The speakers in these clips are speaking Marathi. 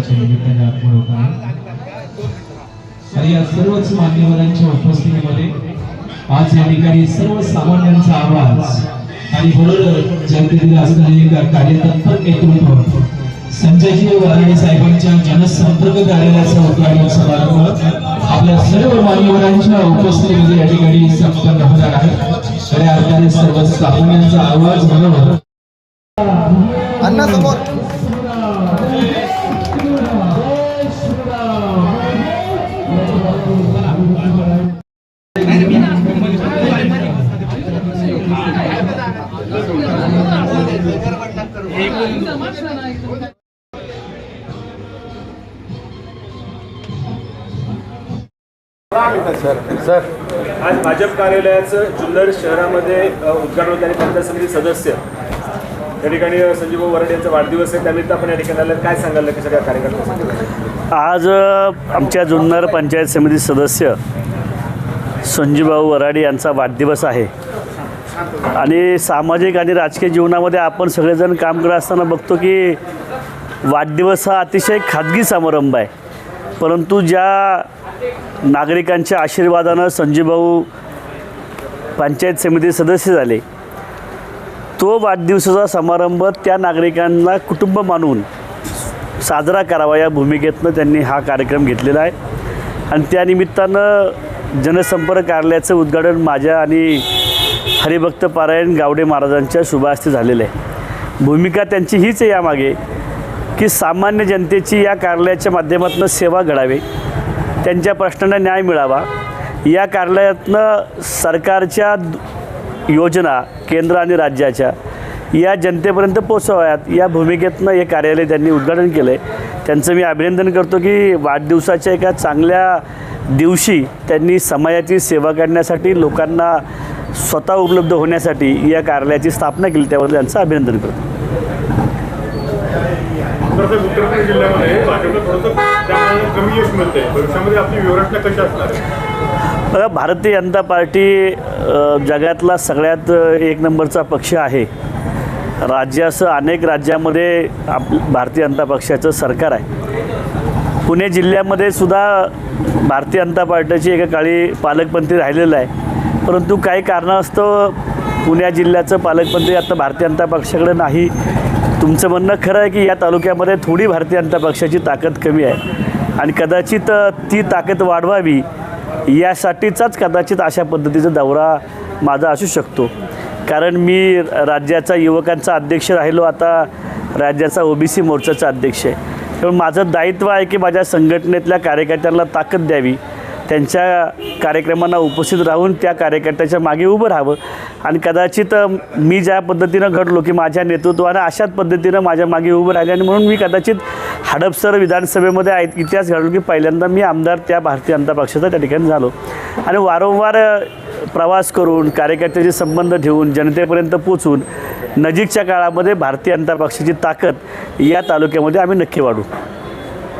वर्षाच्या निमित्ताने आपण होत आहे आणि या सर्वच मान्यवरांच्या उपस्थितीमध्ये आज या ठिकाणी सर्वसामान्यांचा आवाज आणि बरोबर जनतेतील असणारे कार्यतत्पर नेतृत्व संजयजी वराडे साहेबांच्या जनसंपर्क कार्यालयाचा उद्घाटन समारंभ आपल्या सर्व मान्यवरांच्या उपस्थितीमध्ये या ठिकाणी संपन्न होणार आहे। खऱ्या अर्थाने सर्वसामान्यांचा आवाज बरोबर अन्ना समोर सर आज भाजप कार्यालयाचं जुन्नर शहरामध्ये उद्घाटन होतं आणि पंचायत समिती सदस्य या ठिकाणी संजीवभाऊ वराडे यांचा वाढदिवस आहे, त्यानिमित्त आपण या ठिकाणी आलं, काय सांगाल की सगळ्या कार्यकर्त्यांसाठी? आज आमच्या जुन्नर पंचायत समिती सदस्य संजीवभाऊ वराडे यांचा वाढदिवस आहे आणि सामाजिक आणि राजकीय जीवनामध्ये आपण सगळेजण काम करत असताना बघतो की वाढदिवस हा अतिशय खाजगी समारंभ आहे, परंतु ज्या नागरिकांच्या आशीर्वादानं संजीवभाऊ पंचायत समिती सदस्य झाले तो वाढदिवसाचा समारंभ त्या नागरिकांना कुटुंब मानून साजरा करावा या भूमिकेतनं त्यांनी हा कार्यक्रम घेतलेला आहे आणि त्यानिमित्तानं जनसंपर्क कार्यालयाचं उद्घाटन माझ्या आणि हरिभक्त पारायण गावडे महाराजांच्या शुभहस्ते झालेलं आहे। भूमिका त्यांची हीच आहे यामागे की सामान्य जनतेची या कार्यालयाच्या माध्यमातून सेवा घडावी, त्यांच्या प्रश्नांना न्याय मिळावा, या कार्यालयातनं सरकारच्या योजना केंद्र आणि राज्याच्या या जनतेपर्यंत पोहोचवाव्यात या भूमिकेतनं हे कार्यालय त्यांनी उद्घाटन केलं आहे। त्यांचं मी अभिनंदन करतो की वाढदिवसाच्या एका चांगल्या दिवशी त्यांनी समाजाची सेवा करण्यासाठी लोकांना स्वतः उपलब्ध होण्यासाठी या कार्यालयाची स्थापना केली, त्याबद्दल त्यांचं अभिनंदन करतो। उत्तर जिल्ह्यामध्ये भाजपला थोडंसं कमी यश मिळते, भविष्यामध्ये आपली व्यवस्था कशी असणार आहे? बघा, भारतीय जनता पार्टी जगातला सगळ्यात एक नंबरचा पक्ष आहे। राज्यासह अनेक राज्यामध्ये भारतीय जनता पक्षाचं सरकार आहे। पुणे जिल्ह्यामध्ये सुद्धा भारतीय जनता पार्टीची एका काळी पालकमंत्री राहिलेलं आहे, परंतु काही कारणास्तव पुणे जिल्ह्याचं पालकमंत्री आता भारतीय जनता पक्षाकडे नाही। तुमचं म्हणणं खरं आहे की या तालुक्यामध्ये थोडी भारतीय जनता पक्षाची ताकद कमी आहे आणि कदाचित ती ताकद वाढवावी यासाठीचाच कदाचित अशा पद्धतीचा दौरा माझा असू शकतो, कारण मी राज्याचा युवकांचा अध्यक्ष राहिलो, आता राज्याचा OBC मोर्चाचा अध्यक्ष आहे। त्यामुळे माझं दायित्व आहे की माझ्या संघटनेतल्या कार्यकर्त्यांना ताकद द्यावी, त्यांच्या कार्यक्रमांना उपस्थित राहून त्या कार्यकर्त्याच्या मागे उभं राहावं आणि कदाचित मी ज्या पद्धतीनं घडलो की माझ्या नेतृत्वानं अशाच पद्धतीनं माझ्या मागे उभं राहिले आणि म्हणून मी कदाचित हडपसर विधानसभेमध्ये इतिहास घडलो की पहिल्यांदा मी आमदार त्या भारतीय जनता पक्षाचा त्या ठिकाणी झालो आणि वारंवार प्रवास करून कार्यकर्त्याचे संबंध ठेवून जनतेपर्यंत पोचून नजीकच्या काळामध्ये भारतीय जनता पक्षाची ताकद या तालुक्यामध्ये आम्ही नक्की वाढू।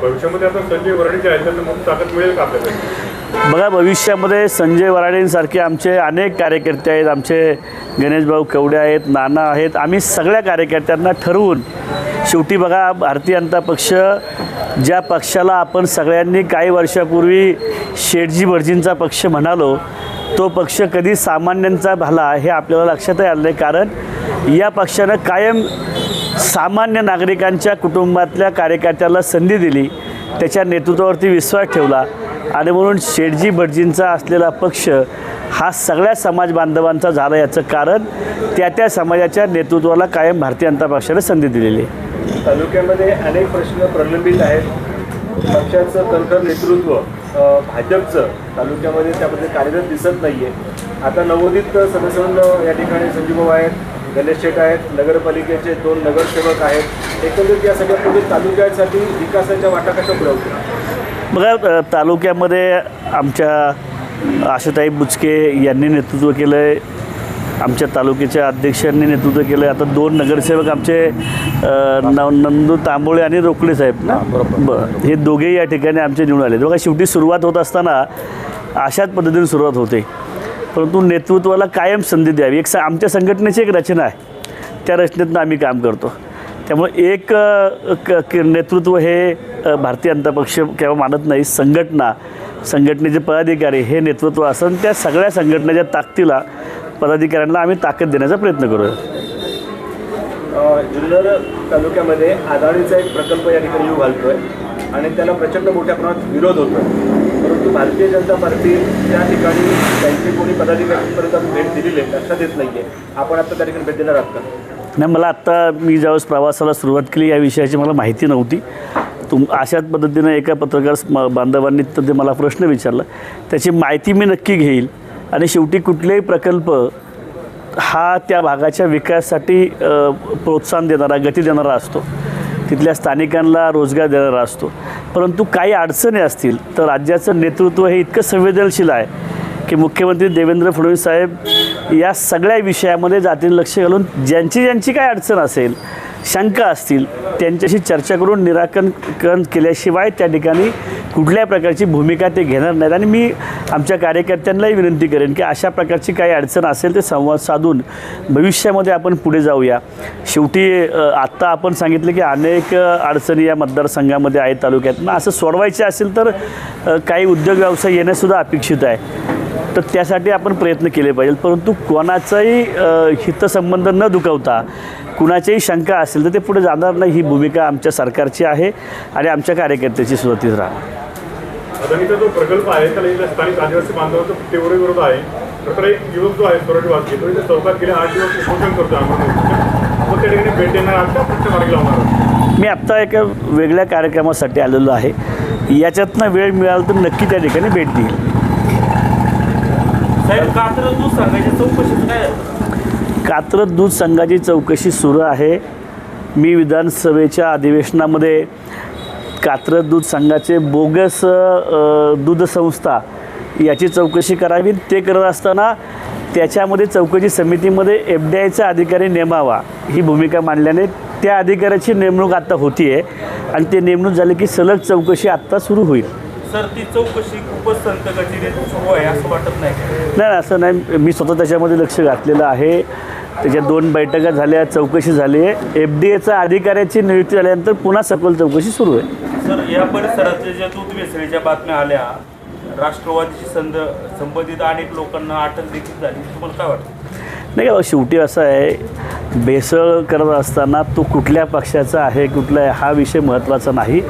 भविष्यामध्ये आता संजय वराडेच्या ह्याच्यात ताकद मिळेल का आपल्याकडे? बघा, भविष्यामध्ये संजय वराडेंसारखे आमचे अनेक कार्यकर्ते आहेत, आमचे गणेशभाऊ कवडे आहेत, नाना आहेत, आम्ही सगळ्या कार्यकर्त्यांना ठरवून शेवटी बघा भारतीय जनता पक्ष ज्या पक्षाला आपण सगळ्यांनी काही वर्षापूर्वी शेठजी भटजींचा पक्ष म्हणालो तो पक्ष कधी सामान्यांचा भला हे आपल्याला लक्षात आलं आहे, कारण या पक्षानं कायम सामान्य नागरिकांच्या कुटुंबातल्या कार्यकर्त्याला संधी दिली, त्याच्या नेतृत्वावरती विश्वास ठेवला आणि म्हणून शेठजी भटजींचा असलेला पक्ष हा सगळ्या समाज बांधवांचा झाला, याचं कारण त्या समाजाच्या नेतृत्वाला कायम भारतीय जनता पक्षाने संधी दिलेली आहे। तालुक्यामध्ये अनेक प्रश्न प्रलंबित आहेत, पक्षाचं कणखर नेतृत्व भाजपचं तालुक्यामध्ये त्यामध्ये कार्यरत दिसत नाही आहे। आता नवोदित सदस्य या ठिकाणी संजीवभाऊ आहेत, गणेश शेठ आहेत, नगरपालिकेचे 2 नगरसेवक आहेत, एकंदरीत या सगळ्या तालुक्यासाठी विकासाच्या वाटा कशा पुरवतील? बघा, तालुक्यामध्ये आमच्या आशाताई बुचके यांनी नेतृत्व केलं आहे, आमच्या तालुक्याच्या अध्यक्षांनी नेतृत्व केलं आहे। आता 2 नगरसेवक आमचे नंदू तांबोळे आणि रोकडे साहेब ना, बरं, हे दोघेही या ठिकाणी आमचे निवडून आले। बघा, शेवटी सुरुवात होत असताना अशाच पद्धतीने सुरुवात होते, परंतु नेतृत्वाला कायम संधी द्यावी। आमच्या संघटनेची एक रचना आहे, त्या रचनेतून आम्ही काम करतो। त्यामुळे एक नेतृत्व हे भारतीय जनता पक्ष केव्हा मानत नाही. संघटनेचे पदाधिकारी हे नेतृत्व असून त्या सगळ्या संघटनेच्या ताकदीला पदाधिकाऱ्यांना आम्ही ताकद देण्याचा प्रयत्न करूया. जुन्नर तालुक्यामध्ये अदानीचा एक प्रकल्प या ठिकाणी येऊ घालतोय आणि त्याला प्रचंड मोठ्या प्रमाणात विरोध होतोय. परंतु भारतीय जनता पार्टी त्या ठिकाणी त्यांची कोणी पदाधिकाऱ्यांपर्यंत अजून भेट दिलेली आहे, लक्षात येत नाहीये. आपण आता त्या ठिकाणी भेट देणार आहात का? नाही, मला आत्ता मी ज्यावेळेस प्रवासाला सुरुवात केली या विषयाची मला माहिती नव्हती. अशाच पद्धतीनं एका पत्रकार बांधवांनी तर ते मला प्रश्न विचारला, त्याची माहिती मी नक्की घेईल. आणि शेवटी कुठलेही प्रकल्प हा त्या भागाच्या विकासासाठी प्रोत्साहन देणारा, गती देणारा असतो, तिथल्या स्थानिकांना रोजगार देणारा असतो. परंतु काही अडचणी असतील तर राज्याचं नेतृत्व हे इतकं संवेदनशील आहे की मुख्यमंत्री देवेंद्र फडणवीस साहेब या सगळ्या विषयामध्ये जातीने लक्ष घालून ज्यांची काय अडचण असेल, शंका असतील, त्यांच्याशी चर्चा करून निराकरण केल्याशिवाय त्या ठिकाणी कुठल्या प्रकारची भूमिका ते घेणार नाहीत. आणि मी आमच्या कार्यकर्त्यांनाही विनंती करेन की अशा प्रकारची काही अडचण असेल ते संवाद साधून भविष्यामध्ये आपण पुढे जाऊया. शेवटी आत्ता आपण सांगितलं की अनेक अडचणी या मतदारसंघामध्ये आहेत तालुक्यात. मग असं सोडवायचे असेल तर काही उद्योग व्यवसाय येणंसुद्धा अपेक्षित आहे. तर त्यासाठी आपण प्रयत्न केले पाहिजे. परंतु कोणाचाही हितसंबंध न दुखावता कुणाच्याही शंका असेल तर ते पुढे जाणार नाही. ही भूमिका आमच्या सरकारची आहे आणि आमच्या कार्यकर्त्याची सुद्धा तीच राहणार. अदानीचा जो प्रकल्प आहे त्याला इथल्या स्थानिक आदिवासी बांधवांचा तीव्र विरोध आहे. तर एक युवक जो आहे स्वराज्य वाघ तो इथे चौकात गेले 8 दिवस उपोषण करतो. मग त्या ठिकाणी भेट देणार आहात का प्रश्न मार्गी लावणार? मी आत्ता एका वेगळ्या कार्यक्रमासाठी आलेलो आहे. याच्यातनं वेळ मिळाला तर नक्की त्या ठिकाणी भेट देईल. कात्रज दूध संघाची चौकशी सुरू आहे. मी विधानसभेच्या अधिवेशनामध्ये कात्रज दूध संघाचे बोगस दूध संस्था याची चौकशी करावी ते करत असताना त्याच्यामध्ये चौकशी समितीमध्ये FDIचा अधिकारी नेमावा ही भूमिका मांडल्याने त्या अधिकाऱ्याची नेमणूक आत्ता होती आहे आणि ते नेमणूक झाली की सलग चौकशी आत्ता सुरू होईल. सर, ती चौकशी खूपच संतगतीने सुरू आहे असं वाटत नाही? नाही, असं नाही. मी स्वतः त्याच्यामध्ये लक्ष घातलेलं आहे. त्याच्या 2 बैठका झाल्या, चौकशी झाली आहे. FDIचा अधिकाऱ्याची नियुक्ती झाल्यानंतर पुन्हा सखोल चौकशी सुरू आहे. सर, या परिसरात ज्या दूध भेसळीच्या बातम्या आल्या, राष्ट्रवादीशी संबंधित अनेक लोकांना अटक देखील झाली, तुम्हाला काय वाटतं? नाही, शेवटी असं आहे, भेसळ करत असताना तो कुठल्या पक्षाचा आहे कुठला आहे हा विषय महत्त्वाचा नाही.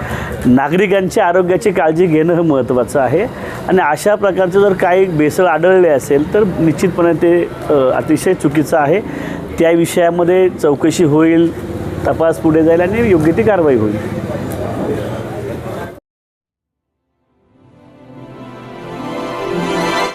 नागरिकांच्या आरोग्याची काळजी घेणं हे महत्त्वाचं आहे. आणि अशा प्रकारचं जर काही भेसळ आढळले असेल तर निश्चितपणे ते अतिशय चुकीचं आहे. त्या विषयामध्ये चौकशी होईल, तपास पुढे जाईल आणि योग्य ती कारवाई होईल.